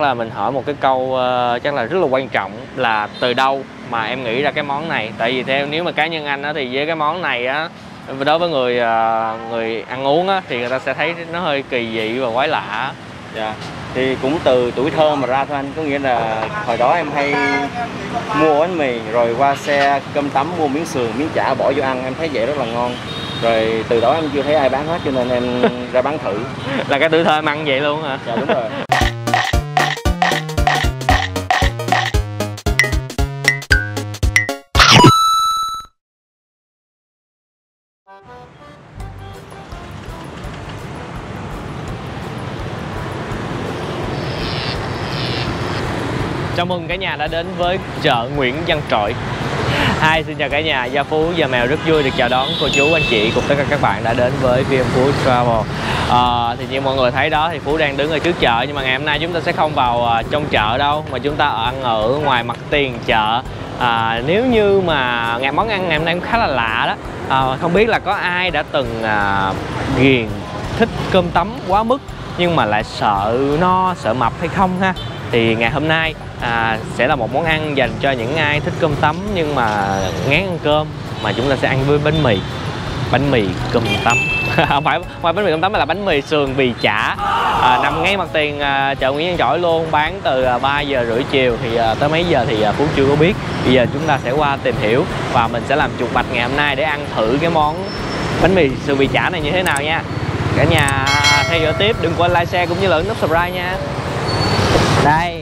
Là mình hỏi một cái câu chắc là rất là quan trọng là từ đâu mà em nghĩ ra cái món này. Tại vì nếu mà cá nhân anh á, thì với cái món này á, đối với người ăn uống á, thì người ta sẽ thấy nó hơi kỳ dị và quái lạ. Dạ. Thì cũng từ tuổi thơ mà ra thôi anh. Có nghĩa là hồi đó em hay mua bánh mì rồi qua xe cơm tấm mua miếng sườn, miếng chả bỏ vô ăn, em thấy vậy rất là ngon. Rồi từ đó em chưa thấy ai bán hết cho nên em ra bán thử. Là cái tuổi thơ em ăn vậy luôn hả? Dạ đúng rồi. Chào mừng cả nhà đã đến với chợ Nguyễn Văn Trỗi. Xin chào cả nhà, Gia Phú và Mèo rất vui được chào đón cô chú, anh chị cùng tất cả các bạn đã đến với VnFood Travel. Thì như mọi người thấy đó thì Phú đang đứng ở trước chợ, nhưng mà ngày hôm nay chúng ta sẽ không vào trong chợ đâu, mà chúng ta ăn ở ngoài mặt tiền chợ. Nếu như mà món ăn ngày hôm nay cũng khá là lạ đó. Không biết là có ai đã từng ghiền thích cơm tấm quá mức nhưng mà lại sợ no sợ mập hay không ha? Thì ngày hôm nay sẽ là một món ăn dành cho những ai thích cơm tấm nhưng mà ngán ăn cơm, mà chúng ta sẽ ăn với bánh mì cơm tấm. Không phải bánh mì cơm tấm mà là bánh mì sườn bì chả, nằm ngay mặt tiền chợ Nguyễn Văn Trỗi luôn, bán từ 3 giờ rưỡi chiều thì tới mấy giờ thì Phú chưa có biết. Bây giờ chúng ta sẽ qua tìm hiểu và mình sẽ làm chuột bạch ngày hôm nay để ăn thử cái món bánh mì sườn bì chả này như thế nào nha. Cả nhà theo dõi tiếp, đừng quên like, share cũng như là ấn nút subscribe nha. Đây.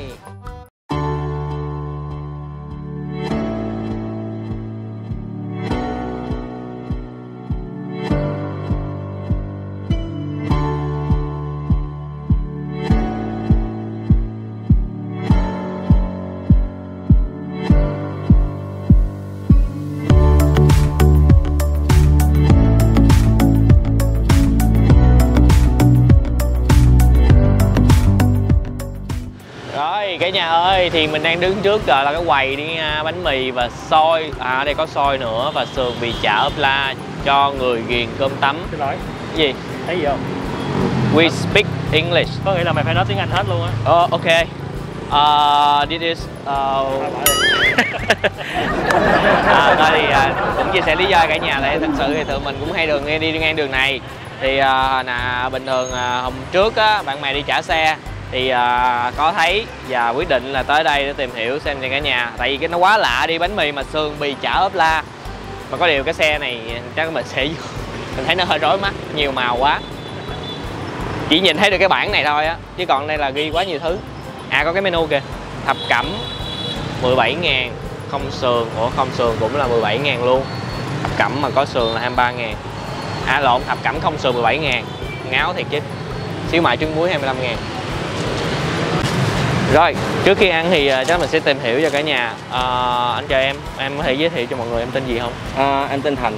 Cả nhà ơi, thì mình đang đứng trước là cái quầy đi bánh mì và xôi. Ở đây có xôi nữa và sườn bì chả ốp la cho người ghiền cơm tấm. Xin lỗi. Cái gì? Thấy gì không? We speak English. Có nghĩa là mày phải nói tiếng Anh hết luôn á. Ok. This is thôi thì cũng chia sẻ lý do cả nhà là thật sự thì tụi mình cũng hay đi ngang đường này. Thì bình thường hôm trước á, bạn mày đi trả xe thì có thấy và quyết định là tới đây để tìm hiểu xem cho cả nhà. Tại vì cái nó quá lạ đi, bánh mì mà sườn bì chả ốp la. Mà có điều cái xe này chắc mình sẽ mình thấy nó hơi rối mắt, nhiều màu quá. Chỉ nhìn thấy được cái bảng này thôi á, chứ còn đây là ghi quá nhiều thứ. Có cái menu kìa. Thập cẩm 17.000, không sườn. Không sườn cũng là 17.000 luôn. Thập cẩm mà có sườn là 23.000. Lộn, thập cẩm không sườn 17.000. Ngáo thiệt chứ. Xíu mại trứng muối 25.000. Rồi, trước khi ăn thì chắc mình sẽ tìm hiểu cho cả nhà. Anh chào em có thể giới thiệu cho mọi người em tên gì không? Em tên Thành.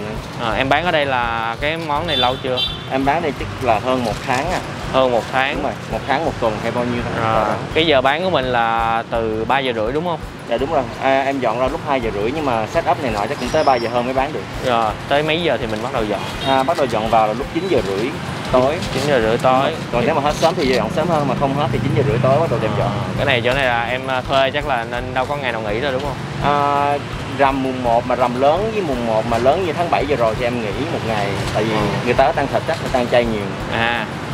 Em bán ở đây là cái món này lâu chưa? Em bán đây chắc là hơn 1 tháng à. Hơn 1 tháng. Đúng rồi, 1 tháng 1 tuần hay bao nhiêu thôi. Cái giờ bán của mình là từ 3 giờ rưỡi đúng không? Dạ đúng rồi. Em dọn ra lúc 2 giờ rưỡi nhưng mà set up này nọ chắc cũng tới 3 giờ hơn mới bán được. Rồi, tới mấy giờ thì mình bắt đầu dọn? Bắt đầu dọn vào là lúc 9 giờ rưỡi tối. 9 giờ rưỡi tối. Còn nếu mà hết sớm thì dọn sớm hơn, mà không hết thì 9 giờ rưỡi tối bắt đầu đem dọn. Cái này chỗ này là em thuê chắc là nên đâu có ngày nào nghỉ đâu đúng không? Rằm mùng 1 mà rằm lớn với mùng 1 mà lớn như tháng 7 giờ rồi thì em nghỉ một ngày. Tại vì người ta tăng thịt chắc, người ta ăn chay nhiều.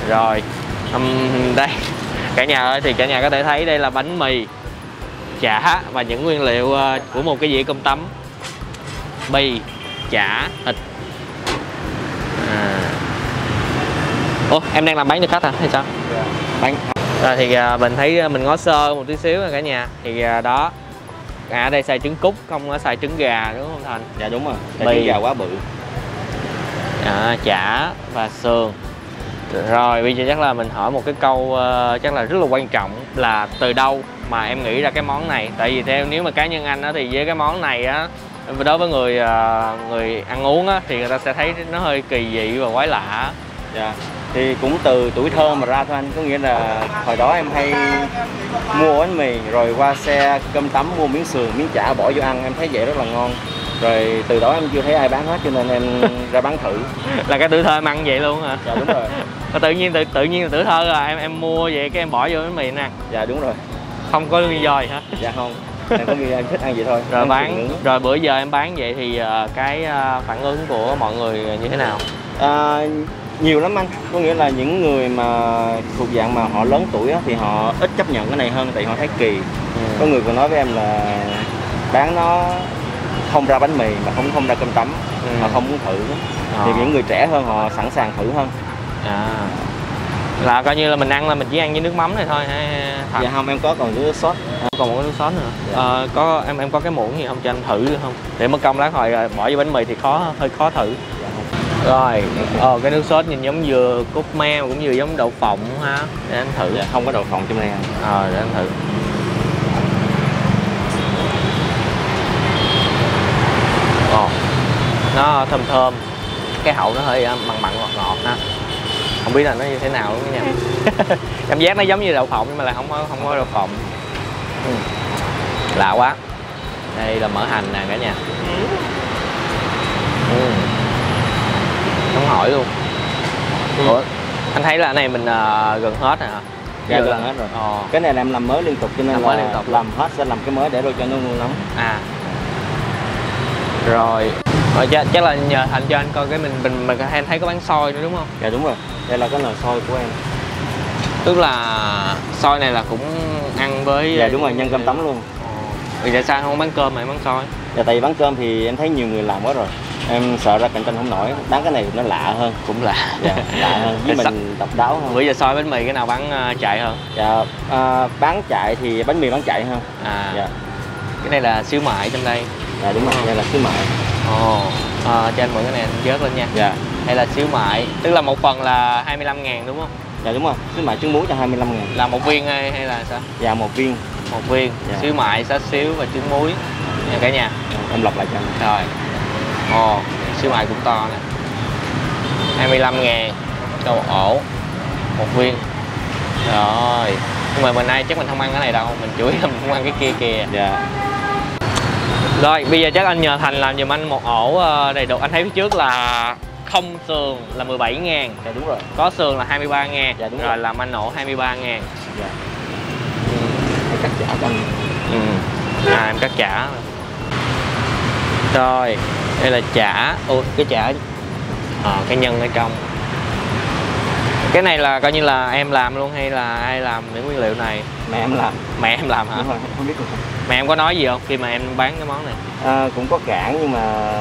Rồi. Đây. Cả nhà ơi, thì cả nhà có thể thấy đây là bánh mì chả và những nguyên liệu của một cái dĩa cơm tấm. Mì, chả, thịt. Em đang làm bán cho khách hả hay sao? Bán. Rồi thì mình thấy mình ngó sơ một tí xíu nha cả nhà. Thì đó. Ở đây xài trứng cút, không có xài trứng gà đúng không Thành? Dạ đúng rồi. Trứng gà quá bự. Chả và sườn. Rồi bây giờ chắc là mình hỏi một cái câu chắc là rất là quan trọng là từ đâu mà em nghĩ ra cái món này. Tại vì nếu mà cá nhân anh á, thì với cái món này á, đối với người ăn uống á, thì người ta sẽ thấy nó hơi kỳ dị và quái lạ. Dạ. Thì cũng từ tuổi thơ mà ra thôi anh. Có nghĩa là hồi đó em hay mua bánh mì rồi qua xe cơm tấm mua miếng sườn, miếng chả bỏ vô ăn, em thấy vậy rất là ngon. Rồi từ đó em chưa thấy ai bán hết cho nên em ra bán thử. Là cái tuổi thơ em ăn vậy luôn hả? Dạ đúng rồi. Tự nhiên là tuổi thơ là em mua vậy cái em bỏ vô bánh mì nè. Dạ đúng rồi. Không có nguyên do gì hết. Dạ không, em có em thích ăn vậy thôi. Rồi em bán, rồi bữa giờ em bán vậy thì cái phản ứng của mọi người như thế nào? Nhiều lắm anh, có nghĩa là những người mà thuộc dạng mà họ lớn tuổi á, thì họ ít chấp nhận cái này hơn, tại họ thấy kỳ. Có người còn nói với em là bán nó không ra bánh mì mà không ra cơm tấm, họ không muốn thử. Thì những người trẻ hơn họ sẵn sàng thử hơn. Là coi như là mình ăn là mình chỉ ăn với nước mắm này thôi hay thật? Dạ không, em có còn nước sốt. Còn một cái nước sốt nữa. Dạ. Có em có cái muỗng gì không cho anh thử được không? Để mất công lát hồi bỏ vô bánh mì thì hơi khó thử. Rồi, cái nước sốt nhìn giống vừa cốt me cũng vừa giống đậu phộng ha. Để anh thử. Dạ, không có đậu phộng trong đây anh. Để anh thử. Nó thơm thơm, cái hậu nó hơi mặn mặn ngọt ngọt ha. Không biết là nó như thế nào luôn nha. Cảm giác nó giống như đậu phộng nhưng mà là không có đậu phộng. Lạ quá. Đây là mỡ hành nè cả nhà. Không hỏi luôn. Ủa, anh thấy là cái này mình gần hết rồi hả? Dạ gần hết rồi. Cái này là em làm mới liên tục cho nên là làm hết sẽ làm cái mới để rồi cho nó ngon lắm. Rồi chắc là nhờ Thành cho anh coi cái mình thấy có bán xôi nữa đúng không? Dạ đúng rồi, đây là cái nồi xôi của em. Tức là xôi này là cũng ăn với... Dạ đúng rồi, nhân cơm tấm luôn. Vì tại sao không bán cơm mà bán xôi? Dạ tại vì bán cơm thì em thấy nhiều người làm quá rồi, em sợ ra cạnh tranh không nổi, bán cái này nó lạ hơn. Cũng lạ. Dạ, lạ hơn, với mình độc đáo hơn. Bữa giờ xôi bánh mì cái nào bán chạy hơn? Dạ, bán chạy thì bánh mì bán chạy hơn. Dạ. Cái này là xíu mại trong đây. Dạ đúng rồi, đây là xíu mại. Cho anh mượn cái này anh vớt lên nha. Dạ. Đây là xíu mại, tức là một phần là 25.000 đúng không? Dạ đúng rồi, xíu mại trứng muối cho 25.000. Là một viên hay là sao? Dạ một viên. Một viên, dạ. Xíu mại, xá xíu và trứng muối nha cả nhà. Em lọc lại cho anh. Rồi, xíu mại cũng to nè. 25.000 châu ổ một viên. Rồi, nhưng mà mình nay chắc mình không ăn cái này đâu, mình chủ yếu là mình không ăn cái kia kìa. Dạ. Rồi, bây giờ chắc anh nhờ Thành làm giùm anh một ổ đầy đủ. Anh thấy phía trước là không sườn là 17.000. Dạ đúng rồi. Có sườn là 23.000. Dạ đúng rồi. Làm anh ổ 23.000. Dạ. Em cắt chả cho anh. Em cắt chả. Rồi, đây là chả. Cái chả cái nhân ở trong. Cái này là coi như là em làm luôn hay là ai làm những nguyên liệu này? Mẹ em làm. Mẹ em làm hả? Đúng rồi, không biết. Mẹ em có nói gì không khi mà em bán cái món này? Cũng có cản nhưng mà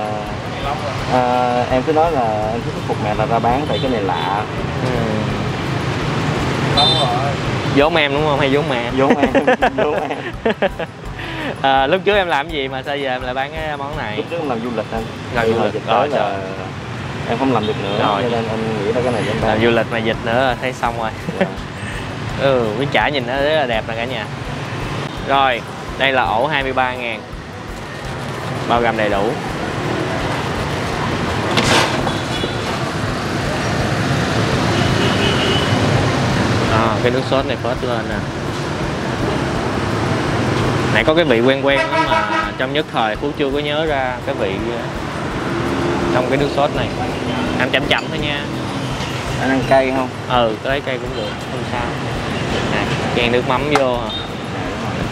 em cứ nói là em cứ thuyết phục mẹ là ra bán tại cái này lạ. Vốn em đúng không hay vốn mẹ? Vốn em. Vốn em. Lúc trước em làm cái gì mà sao giờ em lại bán cái món này? Lúc trước em làm du lịch anh. Làm du lịch rồi là em không làm được nữa rồi. Cho nên em nghĩ là cái này em bán. Làm du lịch mà dịch nữa thấy xong rồi. Dạ. Cái chả nhìn nó rất là đẹp nè cả nhà. Rồi, đây là ổ 23.000. Bao gồm đầy đủ. Cái nước sốt này phết lên nè. Này có cái vị quen quen lắm mà trong nhất thời Phú chưa có nhớ ra cái vị trong cái nước sốt này. Ăn chậm chậm thôi nha. Anh ăn cay không? Cái lấy cay cũng được, không sao. Này, chan nước mắm vô hả?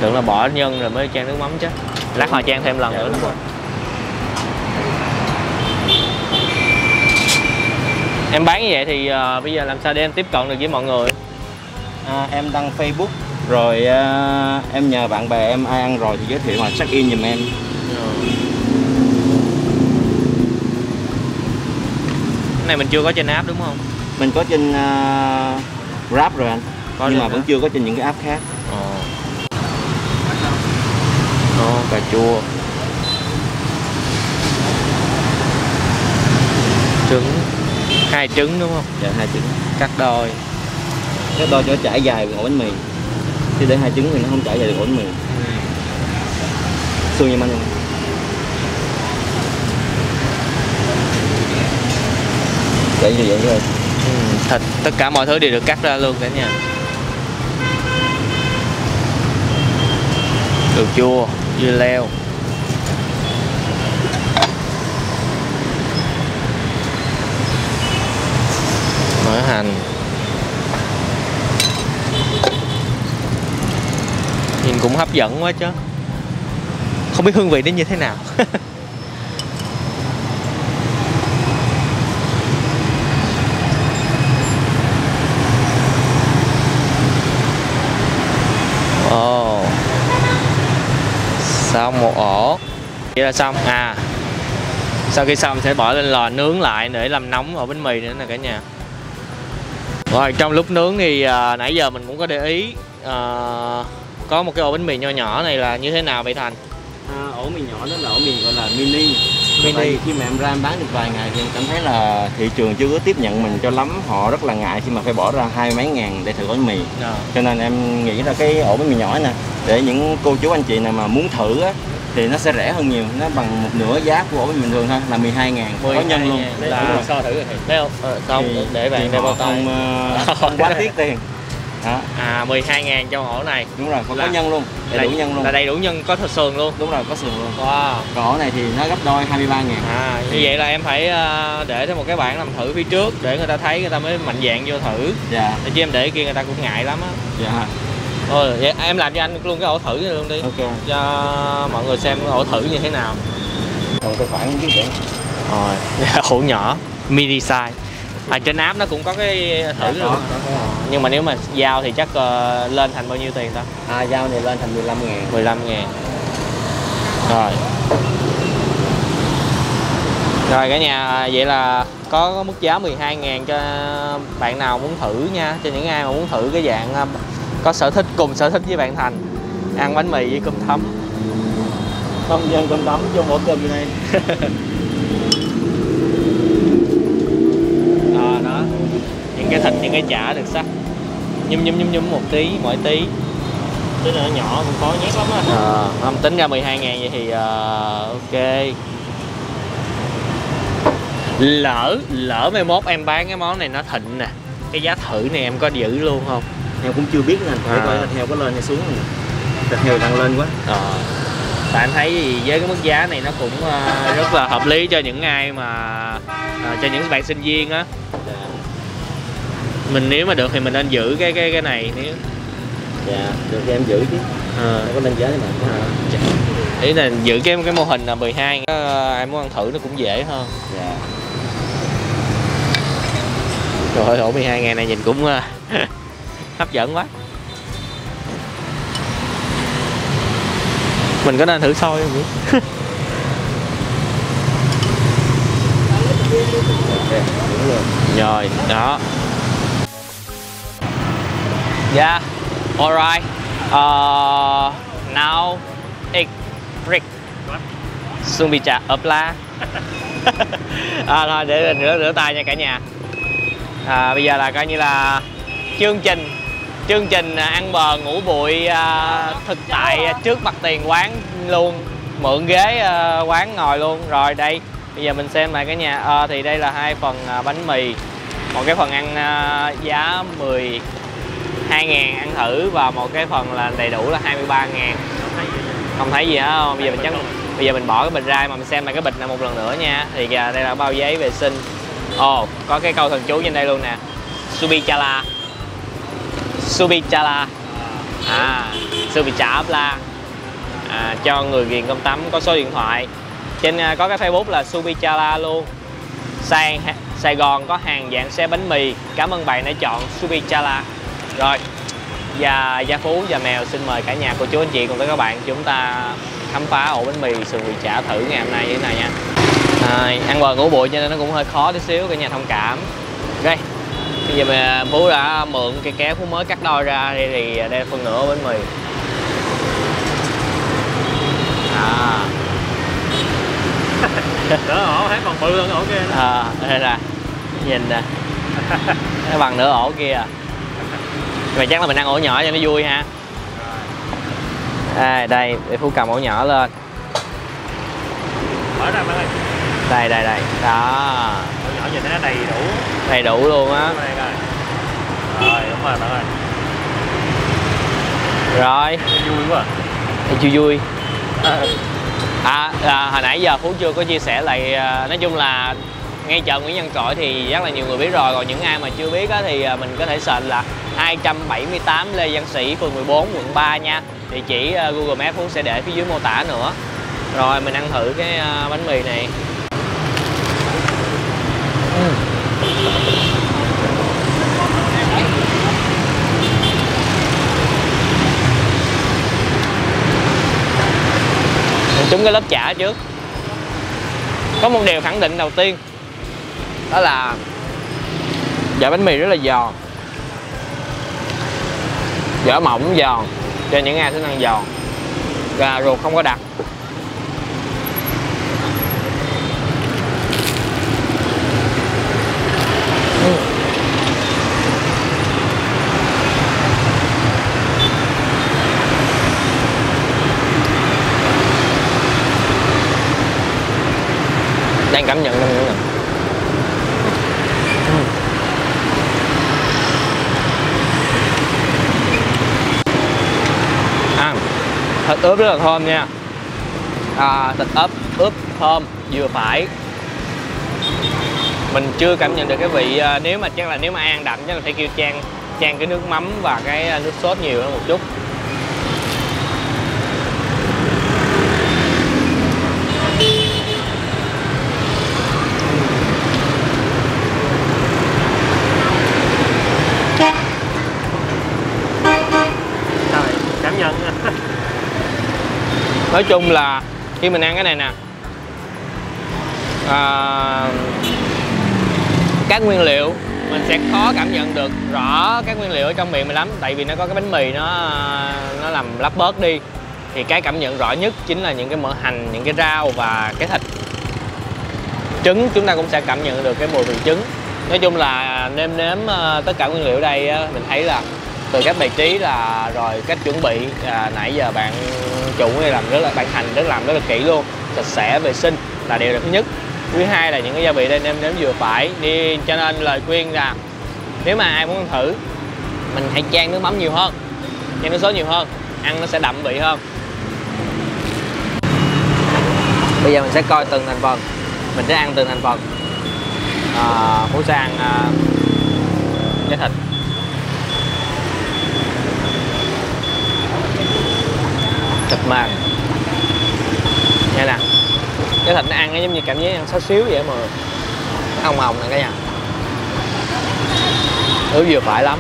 Tưởng là bỏ nhân rồi mới chan nước mắm chứ. Lát hồi chan thêm lần nữa đúng rồi. Em bán như vậy thì bây giờ làm sao để em tiếp cận được với mọi người? Em đăng Facebook rồi em nhờ bạn bè em ai ăn rồi thì giới thiệu hoặc check in giùm em. Cái này mình chưa có trên app đúng không? Mình có trên Grab rồi anh. Nhưng mà vẫn chưa có trên những cái app khác. Cà chua, trứng, 2 trứng đúng không? Dạ 2 trứng cắt đôi. Cắt đôi cho nó trải dài ổ bánh mì. Chứ để 2 trứng thì nó không trải dài được ổ bánh mì. Xương giùm anh luôn. Để như vậy thôi. Thịt, tất cả mọi thứ đều được cắt ra luôn cả nhà. Đường chua, dưa leo. Mỡ hành. Nhìn cũng hấp dẫn quá chứ. Không biết hương vị nó như thế nào. Ồ. Xong một ổ. Vậy là xong. Sau khi xong sẽ bỏ lên lò nướng lại để làm nóng ổ bánh mì nữa nè cả nhà. Rồi trong lúc nướng thì nãy giờ mình cũng có để ý có một cái ổ bánh mì nho nhỏ này là như thế nào vậy Thành? Ổ mì nhỏ đó là ổ mì gọi là mini. Mini. Khi mà em ra em bán được vài ngày thì em cảm thấy là thị trường chưa có tiếp nhận mình cho lắm. Họ rất là ngại khi mà phải bỏ ra 20 mấy ngàn để thử ổ bánh mì. Cho nên em nghĩ ra cái ổ bánh mì nhỏ nè, để những cô chú anh chị nào mà muốn thử á, thì nó sẽ rẻ hơn nhiều, nó bằng một nửa giá của ổ bánh mì bình thường thôi, là 12 ngàn có nhân luôn. Là so thử rồi. Thấy không? Không, để bạn đeo bao tay. Không quá tiếc tiền. 12 ngàn trong ổ này. Đúng rồi, có nhân luôn, đầy đủ nhân luôn. Là đầy đủ nhân, có thịt sườn luôn. Đúng rồi, có sườn luôn. Wow. Còn ổ này thì nó gấp đôi 23 ngàn. Như vậy là em phải để thêm một cái bảng làm thử phía trước để người ta thấy, người ta mới mạnh dạn vô thử. Dạ. Chứ em để kia người ta cũng ngại lắm á. Dạ. Vậy em làm cho anh luôn cái ổ thử luôn đi. Ok. Cho mọi người xem ổ thử như thế nào. Còn tay phải không biết vậy. Rồi, ổ nhỏ, mini size. Trên app nó cũng có cái thử luôn. Nhưng mà nếu mà giao thì chắc lên thành bao nhiêu tiền ta? Giao này lên thành 15 ngàn. 15 ngàn. Rồi. Rồi cả nhà, vậy là có mức giá 12 ngàn cho bạn nào muốn thử nha. Cho những ai mà muốn thử cái dạng có sở thích, cùng sở thích với bạn Thành, ăn bánh mì với cơm thấm. Không dân cơm tấm cho mỗi cơm như này. Đó, những cái thịt, những cái chả được sắc, nhum một tí mỗi tí. Chứ nó nhỏ cũng khó nhét lắm á. Không tính ra 12 ngàn vậy thì ok. Lỡ mai mốt em bán cái món này nó thịnh nè, cái giá thử này em có giữ luôn không? Em cũng chưa biết nè, phải coi thịt heo có lên hay xuống nè. Thịt heo đang lên quá. Tại anh thấy gì với cái mức giá này nó cũng rất là hợp lý cho những ai mà cho những bạn sinh viên á. Mình nếu mà được thì mình nên giữ cái này nếu. Dạ, được thì em giữ chứ. Có lên giá đấy mà. Ý là giữ cái mô hình là 12, ai muốn ăn thử nó cũng dễ hơn. Dạ. Trời ơi, ổ 12 ngàn này nhìn cũng hấp dẫn quá. Mình có nên thử xôi không vậy? Rồi, đó. Yeah, alright. Now egg brick. Sumbicha opla. Thôi để mình rửa tay nha cả nhà. Bây giờ là coi như là chương trình ăn bờ ngủ bụi thực tại trước mặt tiền quán luôn, mượn ghế quán ngồi luôn. Rồi đây, bây giờ mình xem lại cả nhà. Thì đây là hai phần bánh mì, một cái phần ăn giá 12 ngàn ăn thử, và một cái phần là đầy đủ là 23 ngàn. Không thấy gì hết không? Bây giờ mình bỏ cái bịch ra mà mình xem lại cái bịch này một lần nữa nha. Thì đây là bao giấy vệ sinh. Có cái câu thần chú trên đây luôn nè. Subichala. Subichala. Subicha opla. Cho người ghiền cơm tấm. Có số điện thoại. Trên có cái Facebook là Subichala luôn. Sài Gòn có hàng dạng xe bánh mì. Cảm ơn bạn đã chọn Subichala. Rồi, và Gia Phú và Mèo xin mời cả nhà, cô chú anh chị cùng với các bạn chúng ta khám phá ổ bánh mì sườn vịt chả thử ngày hôm nay như thế này nha. Ăn bờ ngủ bụi cho nên nó cũng hơi khó tí xíu, cả nhà thông cảm. Ok, bây giờ mà Phú đã mượn cây kéo Phú mới cắt đôi ra thì đây là phần nửa ổ bánh mì. Nửa ổ thấy còn bự hơn ổ kia. Đây là nhìn nè, nó bằng nửa ổ kia. Mà chắc là mình ăn ổ nhỏ cho nó vui ha. Đây để Phú cầm ổ nhỏ lên. Mở ra bạn ơi. Đây đó. Ổ nhỏ nhìn nó đầy đủ luôn á. Rồi đúng rồi bạn ơi. Rồi vui quá. Chưa vui. Hồi nãy giờ Phú chưa có chia sẻ lại, nói chung là ngay chợ Nguyễn Văn Trỗi thì rất là nhiều người biết rồi. Còn những ai mà chưa biết á, thì mình có thể search là 278 Lê Văn Sĩ, phường 14, quận 3 nha. địa chỉ Google Maps Phú sẽ để phía dưới mô tả nữa. Rồi mình ăn thử cái bánh mì này. Mình trúng cái lớp chả trước. Có một điều khẳng định đầu tiên, đó là vỏ bánh mì rất là giòn, vỏ mỏng giòn cho những ai thích ăn giòn, và ruột không có đặc. Đang cảm nhận nữa nè. Thịt ướp rất là thơm nha. Thịt ướp thơm vừa phải. Mình chưa cảm nhận được cái vị, nếu mà ăn đậm chắc là phải kêu chan cái nước mắm và cái nước sốt nhiều hơn một chút. Cảm nhận. Nói chung là khi mình ăn cái này nè, các nguyên liệu mình sẽ khó cảm nhận được rõ các nguyên liệu ở trong miệng mình lắm, tại vì nó có cái bánh mì nó làm lắp bớt đi. Thì cái cảm nhận rõ nhất chính là những cái mỡ hành, những cái rau và cái thịt. Trứng chúng ta cũng sẽ cảm nhận được cái mùi vị trứng. Nói chung là nêm nếm tất cả nguyên liệu ở đây mình thấy là từ cách bày trí là rồi cách chuẩn bị, nãy giờ bạn chủ này làm bạn Thành làm rất là kỹ luôn, sạch sẽ vệ sinh là điều thứ nhất. Thứ hai là những cái gia vị đây nêm nếm vừa phải đi, cho nên lời khuyên là nếu mà ai muốn ăn thử, mình hãy chan nước mắm nhiều hơn, chan nước sốt nhiều hơn, ăn nó sẽ đậm vị hơn. Bây giờ mình sẽ coi từng thành phần, mình sẽ ăn từng thành phần. Phú sẽ ăn cái thịt. Thịt mềm nha nè, cái thịt nó ăn nó giống như cảm giác ăn xáo xíu vậy mà hồng hồng nè cả nhà, thứ vừa phải lắm.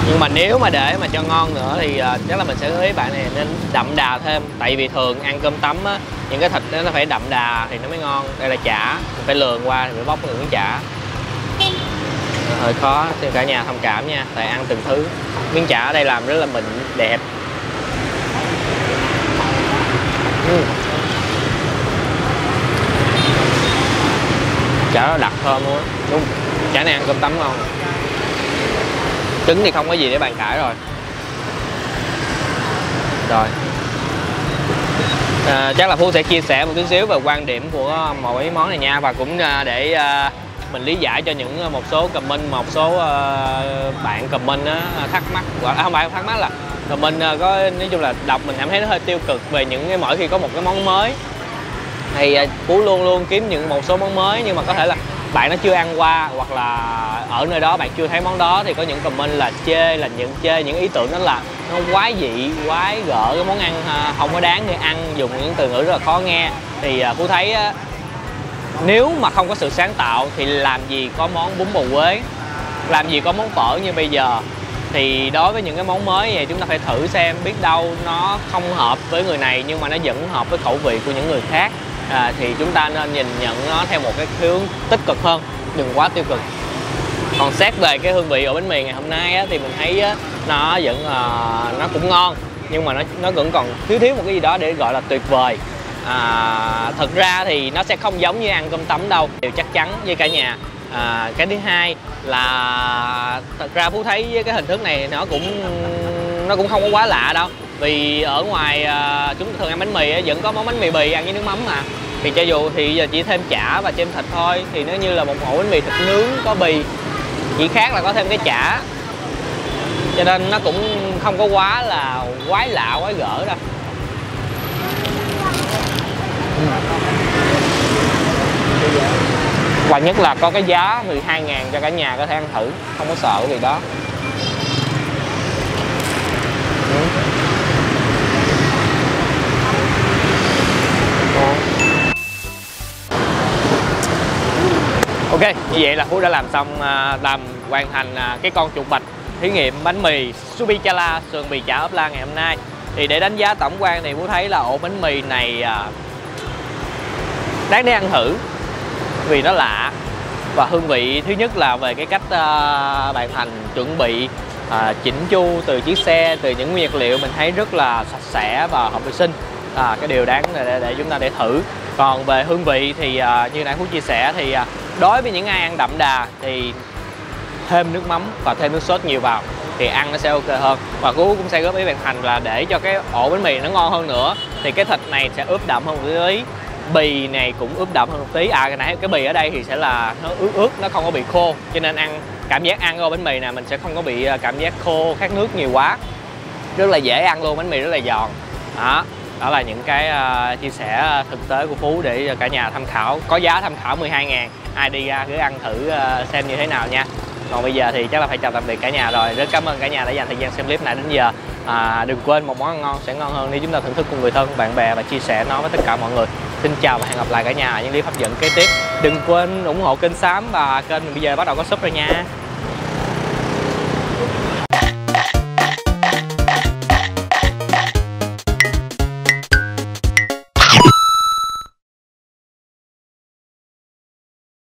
Nhưng mà nếu mà để mà cho ngon nữa thì chắc là mình sẽ thấy bạn này nên đậm đà thêm, tại vì thường ăn cơm tấm á, những cái thịt đó nó phải đậm đà thì nó mới ngon. Đây là chả, mình phải lườn qua thì phải bóc được miếng chả, hơi khó, xin cả nhà thông cảm nha, tại ăn từng thứ. Miếng chả ở đây làm rất là mịn đẹp. Chả nó đặc thơm luôn á, đúng. Chả này ăn cơm tấm ngon. Trứng thì không có gì để bàn cãi rồi. Chắc là Phú sẽ chia sẻ một chút xíu về quan điểm của mỗi món này nha, và cũng để mình lý giải cho một số comment, một số bạn comment thắc mắc, không phải thắc mắc là comment có, nói chung là đọc mình cảm thấy nó hơi tiêu cực về những cái mỗi khi có một cái món mới thì Phú luôn luôn kiếm một số món mới, nhưng mà có thể là bạn nó chưa ăn qua, hoặc là ở nơi đó bạn chưa thấy món đó thì có những comment là chê những ý tưởng đó là nó quái dị, quái gở, cái món ăn không có đáng để ăn, dùng những từ ngữ rất là khó nghe. Thì Phú thấy nếu mà không có sự sáng tạo thì làm gì có món bún bò Huế, làm gì có món phở như bây giờ. Thì đối với những cái món mới này chúng ta phải thử xem, biết đâu nó không hợp với người này nhưng mà nó vẫn hợp với khẩu vị của những người khác. Thì chúng ta nên nhìn nhận nó theo một cái hướng tích cực hơn, đừng quá tiêu cực. Còn xét về cái hương vị ở bánh mì ngày hôm nay á, thì mình thấy á, nó vẫn nó cũng ngon, nhưng mà nó vẫn còn thiếu một cái gì đó để gọi là tuyệt vời. Thật ra thì nó sẽ không giống như ăn cơm tấm đâu, điều chắc chắn với cả nhà. Cái thứ hai là thật ra Phú thấy với cái hình thức này nó cũng không có quá lạ đâu, vì ở ngoài chúng ta thường ăn bánh mì vẫn có món bánh mì bì ăn với nước mắm mà, thì cho dù thì giờ chỉ thêm chả và thêm thịt thôi, thì nó như là một ổ bánh mì thịt nướng có bì, chỉ khác là có thêm cái chả, cho nên nó cũng không có quá là quái lạ, quái gở đâu. Và nhất là có cái giá 12.000 cho cả nhà có thể ăn thử, không có sợ cái gì đó. như vậy là Phú đã làm xong, hoàn thành cái con chuột bạch thí nghiệm bánh mì Subichala sườn bì chả ốp la ngày hôm nay. Thì để đánh giá tổng quan thì Phú thấy là ổ bánh mì này đáng để ăn thử vì nó lạ, và hương vị thứ nhất là về cái cách bàn thành chuẩn bị chỉnh chu từ chiếc xe, từ những nguyên vật liệu mình thấy rất là sạch sẽ và hợp vệ sinh, cái điều đáng để chúng ta để thử. Còn về hương vị thì như nãy Phú chia sẻ thì đối với những ai ăn đậm đà thì thêm nước mắm và thêm nước sốt nhiều vào thì ăn nó sẽ ok hơn. Và Phú cũng sẽ góp ý bạn Thành là để cho cái ổ bánh mì nó ngon hơn nữa thì cái thịt này sẽ ướp đậm hơn một tí, bì này cũng ướp đậm hơn một tí. Cái nãy cái bì ở đây thì sẽ là nó ướt, nó không có bị khô, cho nên cảm giác ăn ổ bánh mì này mình sẽ không có bị cảm giác khô khát nước nhiều quá, rất là dễ ăn luôn, bánh mì rất là giòn. Đó là những cái chia sẻ thực tế của Phú để cả nhà tham khảo, có giá tham khảo 12.000, ai đi ra cứ ăn thử xem như thế nào nha. Còn bây giờ thì chắc là phải chào tạm biệt cả nhà rồi. Rất cảm ơn cả nhà đã dành thời gian xem clip này đến giờ. Đừng quên một món ăn ngon sẽ ngon hơn nếu chúng ta thưởng thức cùng người thân, bạn bè và chia sẻ nó với tất cả mọi người. Xin chào và hẹn gặp lại cả nhà ở những clip hấp dẫn kế tiếp. Đừng quên ủng hộ kênh Xám và kênh mình bây giờ bắt đầu có sub rồi nha.